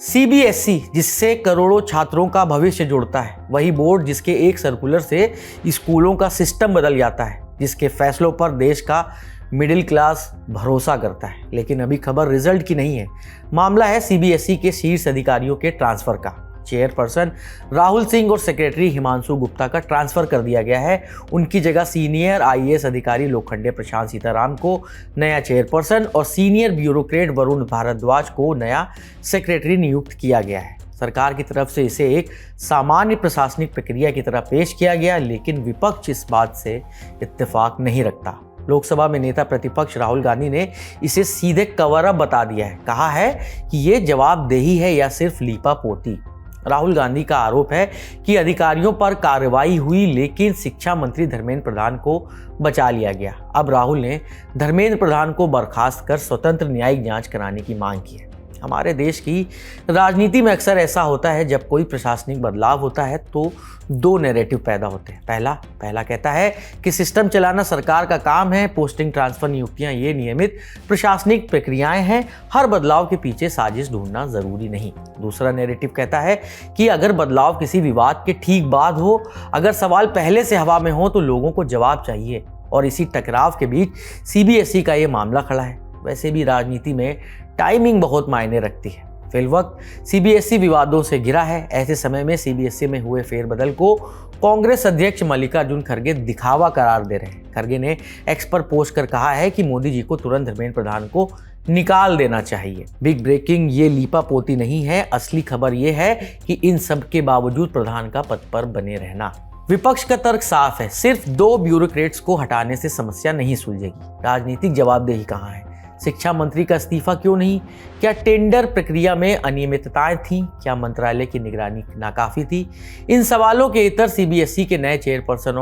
CBSE जिससे करोड़ों छात्रों का भविष्य जुड़ता है, वही बोर्ड जिसके एक सर्कुलर से स्कूलों का सिस्टम बदल जाता है, जिसके फैसलों पर देश का मिडिल क्लास भरोसा करता है। लेकिन अभी खबर रिजल्ट की नहीं है, मामला है सीबीएसई के शीर्ष अधिकारियों के ट्रांसफर का। चेयरपर्सन राहुल सिंह और सेक्रेटरी हिमांशु गुप्ता का ट्रांसफर कर दिया गया है। उनकी जगह सीनियर आईएएस अधिकारी लोखंडे प्रशांत सीताराम को नया चेयरपर्सन और सीनियर ब्यूरोक्रेट वरुण भारद्वाज को नया सेक्रेटरी नियुक्त किया गया है। सरकार की तरफ से इसे एक सामान्य प्रशासनिक प्रक्रिया की तरह पेश किया गया, लेकिन विपक्ष इस बात से इत्तेफाक नहीं रखता। लोकसभा में नेता प्रतिपक्ष राहुल गांधी ने इसे सीधे कवर अप बता दिया है। कहा है कि ये जवाबदेही है या सिर्फ लीपापोती। राहुल गांधी का आरोप है कि अधिकारियों पर कार्रवाई हुई, लेकिन शिक्षा मंत्री धर्मेंद्र प्रधान को बचा लिया गया। अब राहुल ने धर्मेंद्र प्रधान को बर्खास्त कर स्वतंत्र न्यायिक जांच कराने की मांग की है। हमारे देश की राजनीति में अक्सर ऐसा होता है, जब कोई प्रशासनिक बदलाव होता है तो दो नैरेटिव पैदा होते हैं। पहला कहता है कि सिस्टम चलाना सरकार का काम है, पोस्टिंग, ट्रांसफर, नियुक्तियां ये नियमित प्रशासनिक प्रक्रियाएं हैं, हर बदलाव के पीछे साजिश ढूंढना जरूरी नहीं। दूसरा नैरेटिव कहता है कि अगर बदलाव किसी विवाद के ठीक बाद हो, अगर सवाल पहले से हवा में हो, तो लोगों को जवाब चाहिए। और इसी टकराव के बीच सीबीएसई का ये मामला खड़ा है। वैसे भी राजनीति में टाइमिंग बहुत मायने रखती है। फिलवक्त सीबीएसई विवादों से घिरा है। ऐसे समय में सीबीएसई में हुए फेरबदल को कांग्रेस अध्यक्ष मल्लिकार्जुन खड़गे दिखावा करार दे रहे हैं। खड़गे ने एक्स पर पोस्ट कर कहा है कि मोदी जी को तुरंत धर्मेंद्र प्रधान को निकाल देना चाहिए। बिग ब्रेकिंग, ये लीपापोती नहीं है, असली खबर ये है कि इन सब के बावजूद प्रधान का पद पर बने रहना। विपक्ष का तर्क साफ है, सिर्फ 2 ब्यूरोक्रेट्स को हटाने से समस्या नहीं सुलझेगी। राजनीतिक जवाबदेही कहाँ है? शिक्षा मंत्री का इस्तीफा क्यों नहीं? क्या टेंडर प्रक्रिया में अनियमितताएं थीं? क्या मंत्रालय की निगरानी नाकाफी थी? इन सवालों के उत्तर सीबीएसई के नए चेयरपर्सन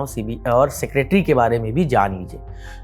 और सेक्रेटरी के बारे में भी जान लीजिए।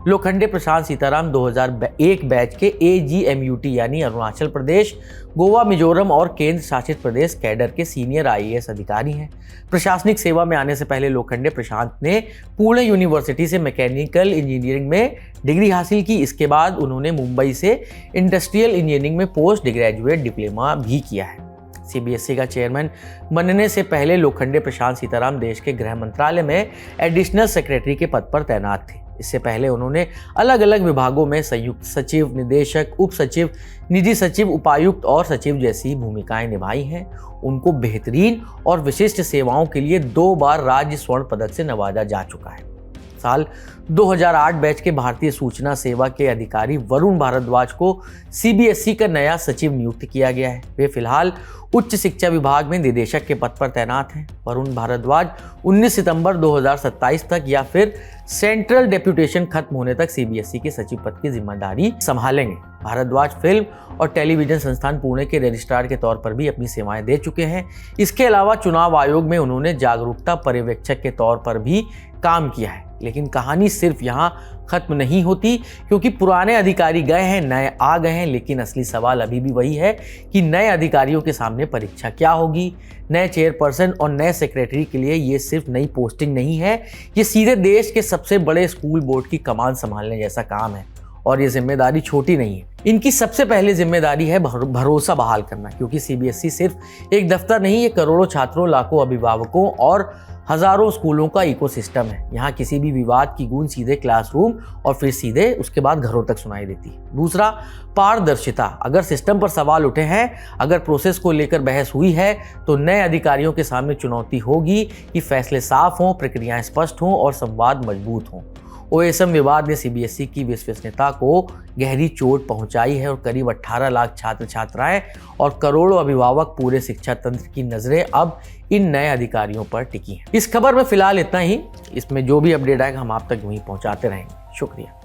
लोखंडे प्रशांत सीताराम 2001 बैच के एजीएमयूटी यानी अरुणाचल प्रदेश, गोवा, मिजोरम और केंद्र शासित प्रदेश कैडर के सीनियर आईएएस अधिकारी हैं। प्रशासनिक सेवा में आने से पहले लोखंडे प्रशांत ने पुणे यूनिवर्सिटी से मैकेनिकल इंजीनियरिंग में डिग्री हासिल की। इसके बाद उन्होंने मुंबई से इंडस्ट्रियल इंजीनियरिंग में पोस्ट ग्रेजुएट डिप्लोमा भी किया है। सीबीएसई का चेयरमैन बनने से पहले लोखंडे प्रशांत सीताराम देश के गृह मंत्रालय में एडिशनल सेक्रेटरी के पद पर तैनात थे। इससे पहले उन्होंने अलग अलग विभागों में संयुक्त सचिव, निदेशक, उप सचिव, निधि सचिव, उपायुक्त और सचिव जैसी भूमिकाएं निभाई हैं। उनको बेहतरीन और विशिष्ट सेवाओं के लिए 2 बार राज्य स्वर्ण पदक से नवाजा जा चुका है। साल 2008 बैच के भारतीय सूचना सेवा के अधिकारी वरुण भारद्वाज को सीबीएसई का नया सचिव नियुक्त किया गया है। वे फिलहाल उच्च शिक्षा विभाग में निदेशक के पद पर तैनात हैं। वरुण भारद्वाज 19 सितंबर 2027 तक या फिर सेंट्रल डेप्यूटेशन खत्म होने तक सीबीएसई के सचिव पद की जिम्मेदारी संभालेंगे। भारद्वाज फिल्म और टेलीविजन संस्थान पुणे के रजिस्ट्रार के तौर पर भी अपनी सेवाएं दे चुके हैं। इसके अलावा चुनाव आयोग में उन्होंने जागरूकता पर्यवेक्षक के तौर पर भी काम किया है। लेकिन कहानी सिर्फ यहाँ खत्म नहीं होती, क्योंकि पुराने अधिकारी गए हैं, नए आ गए हैं। लेकिन असली सवाल अभी भी वही है कि नए अधिकारियों के सामने परीक्षा क्या होगी। नए चेयरपर्सन और नए सेक्रेटरी के लिए ये सिर्फ नई पोस्टिंग नहीं है, ये सीधे देश के सबसे बड़े स्कूल बोर्ड की कमान संभालने जैसा काम है। और ये जिम्मेदारी छोटी नहीं है। इनकी सबसे पहली जिम्मेदारी है भरोसा बहाल करना, क्योंकि सीबीएसई सिर्फ एक दफ्तर नहीं, ये करोड़ों छात्रों, लाखों अभिभावकों और हजारों स्कूलों का इकोसिस्टम है। यहाँ किसी भी विवाद की गूंज सीधे क्लासरूम और फिर सीधे उसके बाद घरों तक सुनाई देती है। दूसरा, पारदर्शिता। अगर सिस्टम पर सवाल उठे हैं, अगर प्रोसेस को लेकर बहस हुई है, तो नए अधिकारियों के सामने चुनौती होगी कि फैसले साफ हों, प्रक्रियाएं स्पष्ट हों और संवाद मजबूत हों। ओएसएम विवाद ने सीबीएसई की विश्वसनीयता को गहरी चोट पहुंचाई है और करीब 18 लाख छात्र छात्राएं और करोड़ों अभिभावक, पूरे शिक्षा तंत्र की नजरें अब इन नए अधिकारियों पर टिकी हैं। इस खबर में फिलहाल इतना ही। इसमें जो भी अपडेट आएगा हम आप तक वहीं पहुंचाते रहेंगे। शुक्रिया।